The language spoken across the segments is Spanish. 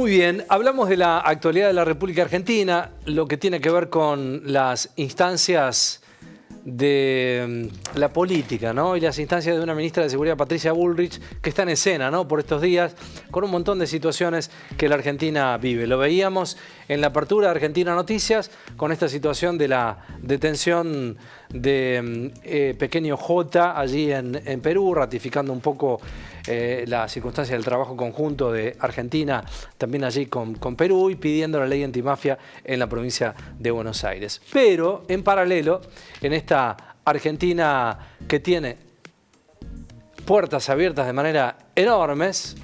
Muy bien, hablamos de la actualidad de la República Argentina, lo que tiene que ver con las instancias de la política, ¿no? Y las instancias de una ministra de Seguridad, Patricia Bullrich, que está en escena, ¿no? Por estos días, con un montón de situaciones que la Argentina vive. Lo veíamos en la apertura de Argentina Noticias, con esta situación de la detención de Pequeño J allí en Perú, ratificando un poco la circunstancia del trabajo conjunto de Argentina, también allí con Perú, y pidiendo la ley antimafia en la provincia de Buenos Aires. Pero, en paralelo, en esta Argentina que tiene puertas abiertas de manera enormes,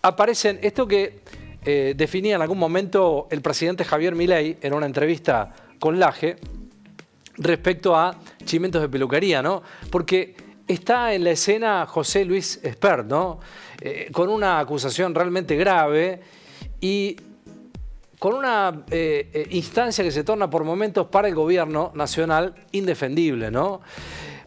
aparecen esto que definía en algún momento el presidente Javier Milei en una entrevista con Laje respecto a chimentos de peluquería, ¿no? Porque está en la escena José Luis Espert, ¿no? Con una acusación realmente grave y con una instancia que se torna por momentos para el gobierno nacional indefendible, ¿no?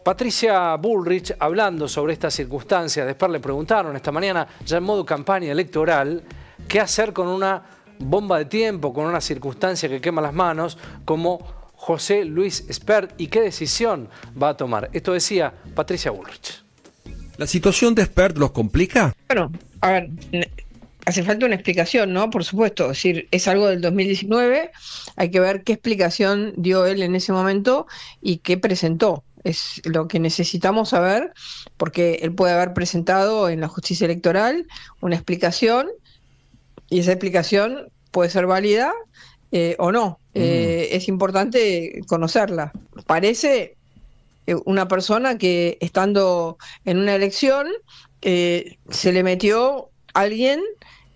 Patricia Bullrich, hablando sobre esta circunstancia, después le preguntaron esta mañana, ya en modo campaña electoral, qué hacer con una bomba de tiempo, con una circunstancia que quema las manos, como José Luis Espert, y qué decisión va a tomar. Esto decía Patricia Bullrich. ¿La situación de Espert los complica? Bueno, a ver, hace falta una explicación, ¿no? Por supuesto, es decir, es algo del 2019, hay que ver qué explicación dio él en ese momento y qué presentó. Es lo que necesitamos saber, porque él puede haber presentado en la justicia electoral una explicación, y esa explicación puede ser válida o no. Es importante conocerla. Parece una persona que, estando en una elección, se le metió alguien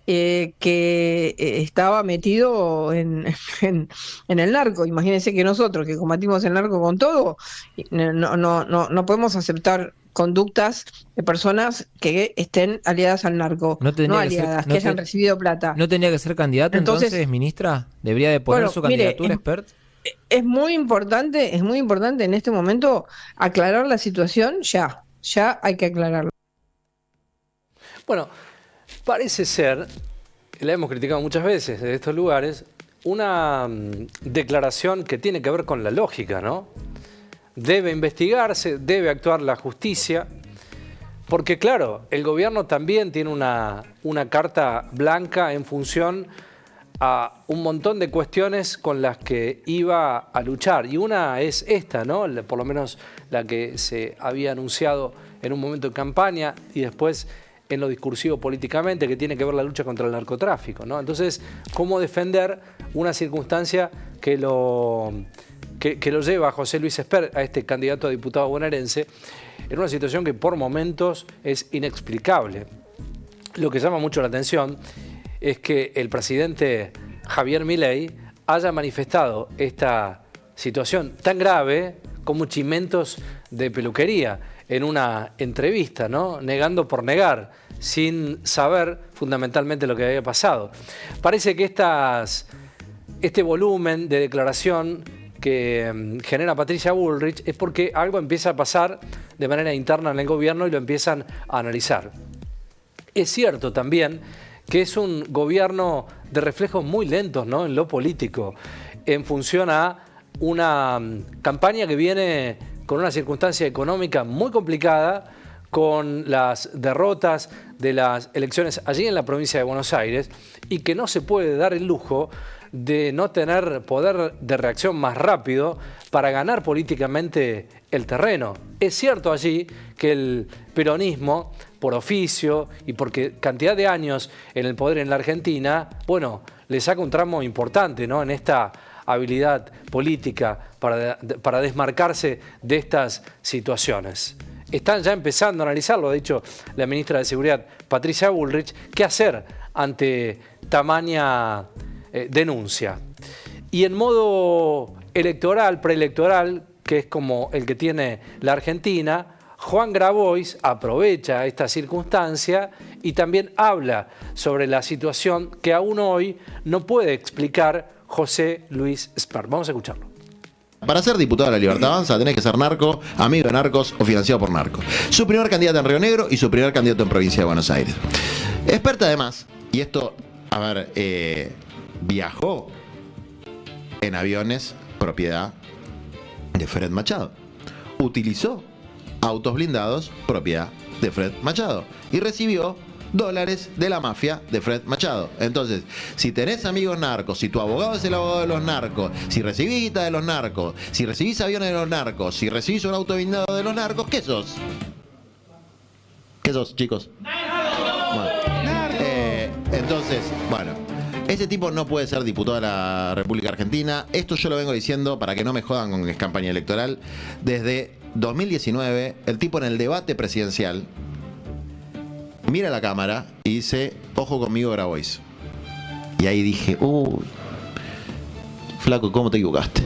que estaba metido en el narco. Imagínense que nosotros, que combatimos el narco con todo, no podemos aceptar conductas de personas que estén aliadas al narco, no aliadas, que hayan recibido plata. ¿No tenía que ser candidato entonces, ministra? ¿Debería de poner su candidatura, Espert? Es muy importante en este momento aclarar la situación ya hay que aclararlo. Bueno, parece ser, la hemos criticado muchas veces de estos lugares, una declaración que tiene que ver con la lógica, ¿no? Debe investigarse, debe actuar la justicia, porque claro, el gobierno también tiene una carta blanca en función a un montón de cuestiones con las que iba a luchar. Y una es esta, ¿no? Por lo menos la que se había anunciado en un momento de campaña y después en lo discursivo políticamente, que tiene que ver la lucha contra el narcotráfico, ¿no? Entonces, ¿cómo defender una circunstancia que lo lleva a José Luis Espert, a este candidato a diputado bonaerense, en una situación que por momentos es inexplicable? Lo que llama mucho la atención es que el presidente Javier Milei haya manifestado esta situación tan grave como chimentos de peluquería en una entrevista, ¿no? Negando por negar, sin saber fundamentalmente lo que había pasado. Parece que este volumen de declaración que genera Patricia Bullrich es porque algo empieza a pasar de manera interna en el gobierno y lo empiezan a analizar. Es cierto también que es un gobierno de reflejos muy lentos, ¿no? En lo político, en función a una campaña que viene con una circunstancia económica muy complicada, con las derrotas de las elecciones allí en la provincia de Buenos Aires, y que no se puede dar el lujo de no tener poder de reacción más rápido para ganar políticamente el terreno. Es cierto allí que el peronismo, por oficio y porque cantidad de años en el poder en la Argentina, bueno, le saca un tramo importante, ¿no? En esta habilidad política para desmarcarse de estas situaciones. Están ya empezando a analizarlo, ha dicho la ministra de Seguridad, Patricia Bullrich, qué hacer ante tamaña denuncia. Y en modo electoral, preelectoral, que es como el que tiene la Argentina, Juan Grabois aprovecha esta circunstancia y también habla sobre la situación que aún hoy no puede explicar José Luis Espert. Vamos a escucharlo. Para ser diputado de la Libertad Avanza tenés que ser narco, amigo de narcos o financiado por narcos. Su primer candidato en Río Negro y su primer candidato en provincia de Buenos Aires. Espert además, y esto A ver, viajó en aviones propiedad de Fred Machado. Utilizó autos blindados propiedad de Fred Machado. Y recibió dólares de la mafia de Fred Machado. Entonces, si tenés amigos narcos, si tu abogado es el abogado de los narcos, si recibís guita de los narcos, si recibís aviones de los narcos, si recibís un auto blindado de los narcos, ¿qué sos? ¿Qué sos, chicos? Entonces, bueno, ese tipo no puede ser diputado de la República Argentina. Esto yo lo vengo diciendo para que no me jodan con que es campaña electoral. Desde 2019, el tipo en el debate presidencial mira la cámara y dice, ojo conmigo, Grabois. Y ahí dije, uy, flaco, ¿cómo te equivocaste?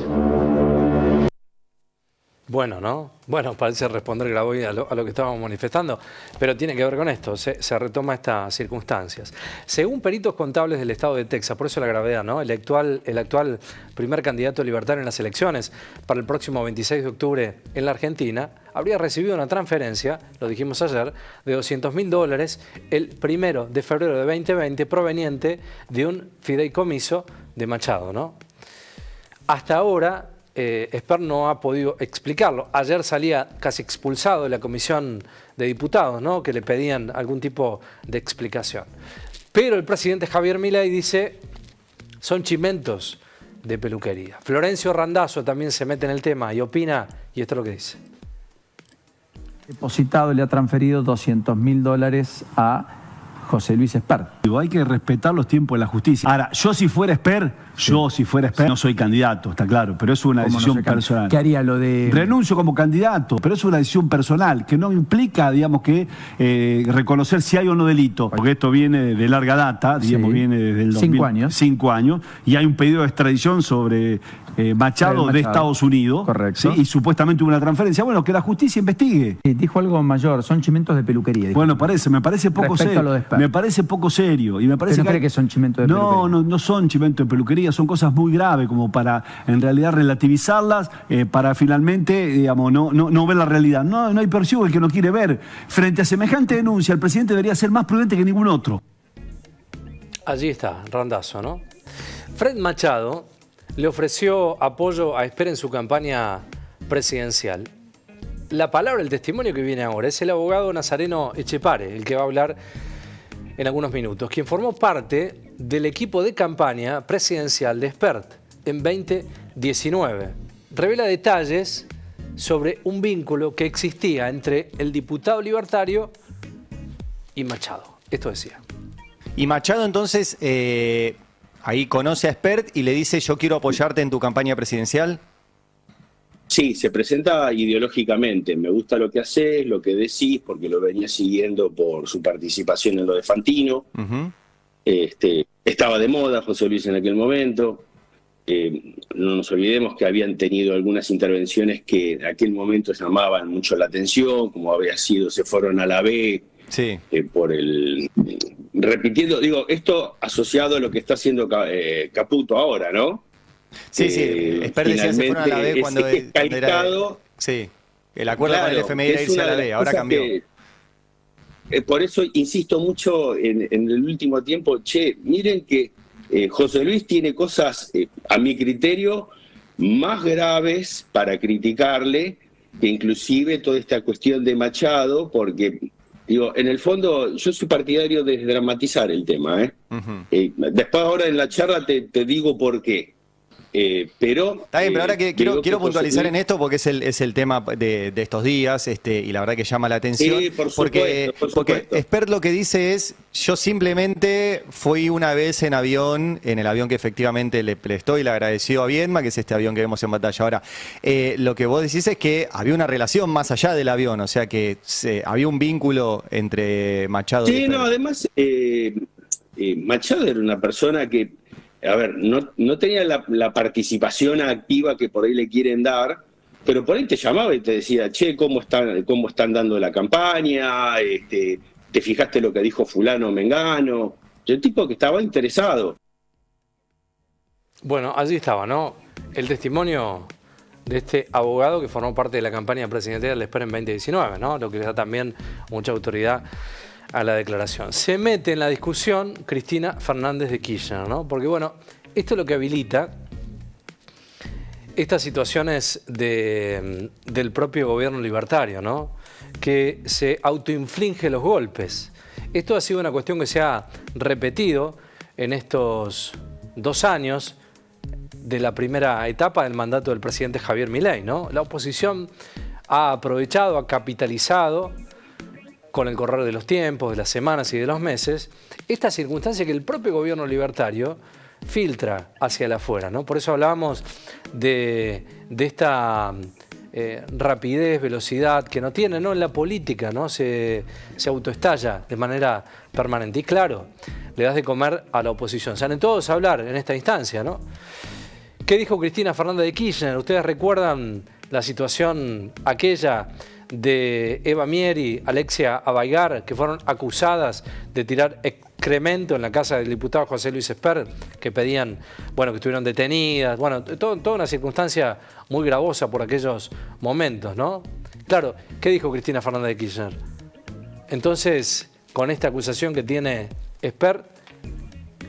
Bueno, ¿no? Bueno, parece responder Grabois a lo que estábamos manifestando, pero tiene que ver con esto, se retoma estas circunstancias. Según peritos contables del estado de Texas, por eso la gravedad, ¿no? El actual primer candidato libertario en las elecciones para el próximo 26 de octubre en la Argentina, habría recibido una transferencia, lo dijimos ayer, de $200.000 el 1 de febrero de 2020 proveniente de un fideicomiso de Machado, ¿no? Hasta ahora, Espert no ha podido explicarlo. Ayer salía casi expulsado de la comisión de diputados, ¿no? Que le pedían algún tipo de explicación. Pero el presidente Javier Milei dice, son chimentos de peluquería. Florencio Randazzo también se mete en el tema y opina, y esto es lo que dice. Depositado, le ha transferido $200.000 a José Luis Espert. Hay que respetar los tiempos de la justicia. Ahora, yo si fuera Espert, no soy candidato, está claro, pero es una decisión personal. ¿Qué haría lo de...? Renuncio como candidato, pero es una decisión personal, que no implica, digamos, que reconocer si hay o no delito, porque esto viene de larga data, digamos, viene desde el 5 años, y hay un pedido de extradición sobre Machado de Estados Unidos. Correcto. ¿Sí? Y supuestamente hubo una transferencia. Bueno, que la justicia investigue. Dijo algo mayor, son chimentos de peluquería. Dijo. Bueno, me parece poco serio. Me parece poco serio. Y me parece ¿No cree que son chimentos de peluquería? No son chimentos de peluquería, son cosas muy graves como para en realidad relativizarlas, para finalmente, digamos, no ver la realidad. No hay percibo el que no quiere ver. Frente a semejante denuncia, el presidente debería ser más prudente que ningún otro. Allí está, Randazzo, ¿no? Fred Machado le ofreció apoyo a Espert en su campaña presidencial. La palabra, el testimonio que viene ahora es el abogado Nazareno Echepare, el que va a hablar en algunos minutos, quien formó parte del equipo de campaña presidencial de Espert en 2019. Revela detalles sobre un vínculo que existía entre el diputado libertario y Machado. Esto decía. Y Machado entonces ahí conoce a Espert y le dice, yo quiero apoyarte en tu campaña presidencial. Sí, se presenta ideológicamente. Me gusta lo que haces, lo que decís, porque lo venía siguiendo por su participación en lo de Fantino. Estaba de moda José Luis en aquel momento. No nos olvidemos que habían tenido algunas intervenciones que en aquel momento llamaban mucho la atención, como había sido, se fueron a la B, sí. Repitiendo, digo, esto asociado a lo que está haciendo Caputo ahora, ¿no? Sí, Espert decía se fueron a la B cuando era... Sí, el acuerdo con el FMI era irse a la B, ahora cambió. Por eso insisto mucho en el último tiempo, miren que José Luis tiene cosas, a mi criterio, más graves para criticarle que inclusive toda esta cuestión de Machado, porque, digo, en el fondo yo soy partidario de desdramatizar el tema. Después ahora en la charla te digo por qué. Pero está bien, pero ahora quiero puntualizar en esto porque es el tema de estos días y la verdad que llama la atención. Sí, por supuesto. Porque Espert lo que dice es, yo simplemente fui una vez en avión, en el avión que efectivamente le prestó y le agradeció a Viedma, que es este avión que vemos en batalla ahora. Lo que vos decís es que había una relación más allá del avión, o sea que había un vínculo entre Machado y Espert. Además, Machado era una persona que, a ver, no tenía la participación activa que por ahí le quieren dar, pero por ahí te llamaba y te decía, ¿cómo están dando la campaña? ¿Te fijaste lo que dijo fulano Mengano? El tipo que estaba interesado. Bueno, allí estaba, ¿no? El testimonio de este abogado que formó parte de la campaña presidencial de Espert en 2019, ¿no? Lo que le da también mucha autoridad a la declaración. Se mete en la discusión Cristina Fernández de Kirchner, ¿no? Porque bueno, esto es lo que habilita estas situaciones del propio gobierno libertario, ¿no? Que se autoinflige los golpes. Esto ha sido una cuestión que se ha repetido en estos 2 años de la primera etapa del mandato del presidente Javier Milei, ¿no? La oposición ha aprovechado, ha capitalizado con el correr de los tiempos, de las semanas y de los meses, esta circunstancia que el propio gobierno libertario filtra hacia el afuera, ¿no? Por eso hablábamos de esta rapidez, velocidad que no tiene, ¿no? En la política, ¿no? Se autoestalla de manera permanente. Y claro, le das de comer a la oposición. Salen todos a hablar en esta instancia, ¿no? ¿Qué dijo Cristina Fernández de Kirchner? ¿Ustedes recuerdan la situación aquella de Eva Mieri, Alexia Abaigar, que fueron acusadas de tirar excremento en la casa del diputado José Luis Espert, que pedían, bueno, que estuvieron detenidas, bueno, toda una circunstancia muy gravosa por aquellos momentos, ¿no? Claro, ¿qué dijo Cristina Fernández de Kirchner? Entonces, con esta acusación que tiene Espert,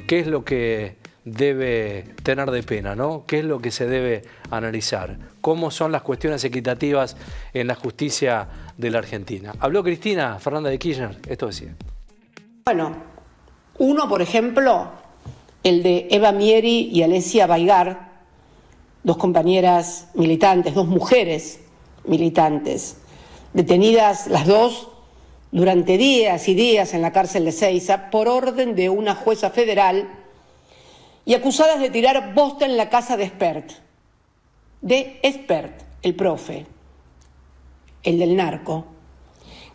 ¿qué es lo que debe tener de pena, ¿no? ¿Qué es lo que se debe analizar? ¿Cómo son las cuestiones equitativas en la justicia de la Argentina? Habló Cristina Fernández de Kirchner, esto decía. Bueno, uno, por ejemplo, el de Eva Mieri y Alexia Abaigar, 2 compañeras militantes, 2 mujeres militantes, detenidas las 2 durante días y días en la cárcel de Seiza por orden de una jueza federal y acusadas de tirar bosta en la casa de Espert, el profe, el del narco,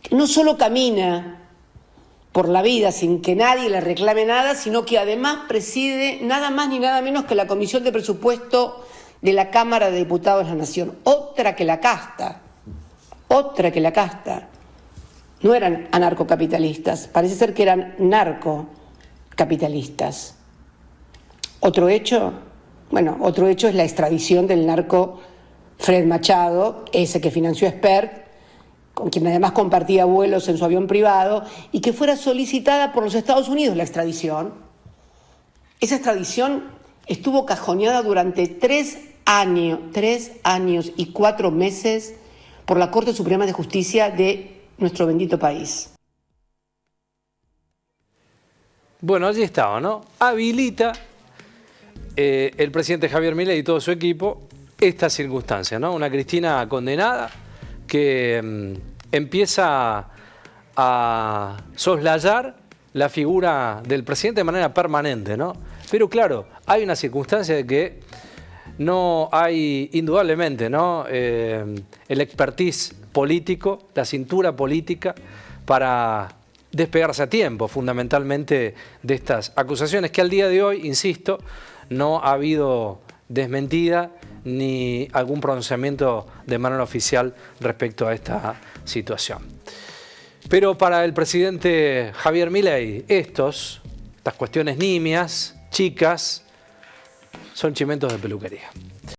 que no solo camina por la vida sin que nadie le reclame nada, sino que además preside nada más ni nada menos que la Comisión de Presupuesto de la Cámara de Diputados de la Nación. Otra que la casta. No eran anarcocapitalistas, parece ser que eran narcocapitalistas. Otro hecho es la extradición del narco Fred Machado, ese que financió Espert, con quien además compartía vuelos en su avión privado, y que fuera solicitada por los Estados Unidos la extradición. Esa extradición estuvo cajoneada durante 3 años y 4 meses por la Corte Suprema de Justicia de nuestro bendito país. Bueno, allí estaba, ¿no? Habilita el presidente Javier Milei y todo su equipo esta circunstancia, ¿no? Una Cristina condenada que empieza a soslayar la figura del presidente de manera permanente, ¿no? Pero claro, hay una circunstancia de que no hay, indudablemente, ¿no? El expertise político, la cintura política para despegarse a tiempo, fundamentalmente, de estas acusaciones que al día de hoy, insisto, no ha habido desmentida ni algún pronunciamiento de manera oficial respecto a esta situación. Pero para el presidente Javier Milei, estas cuestiones nimias, chicas, son chimentos de peluquería.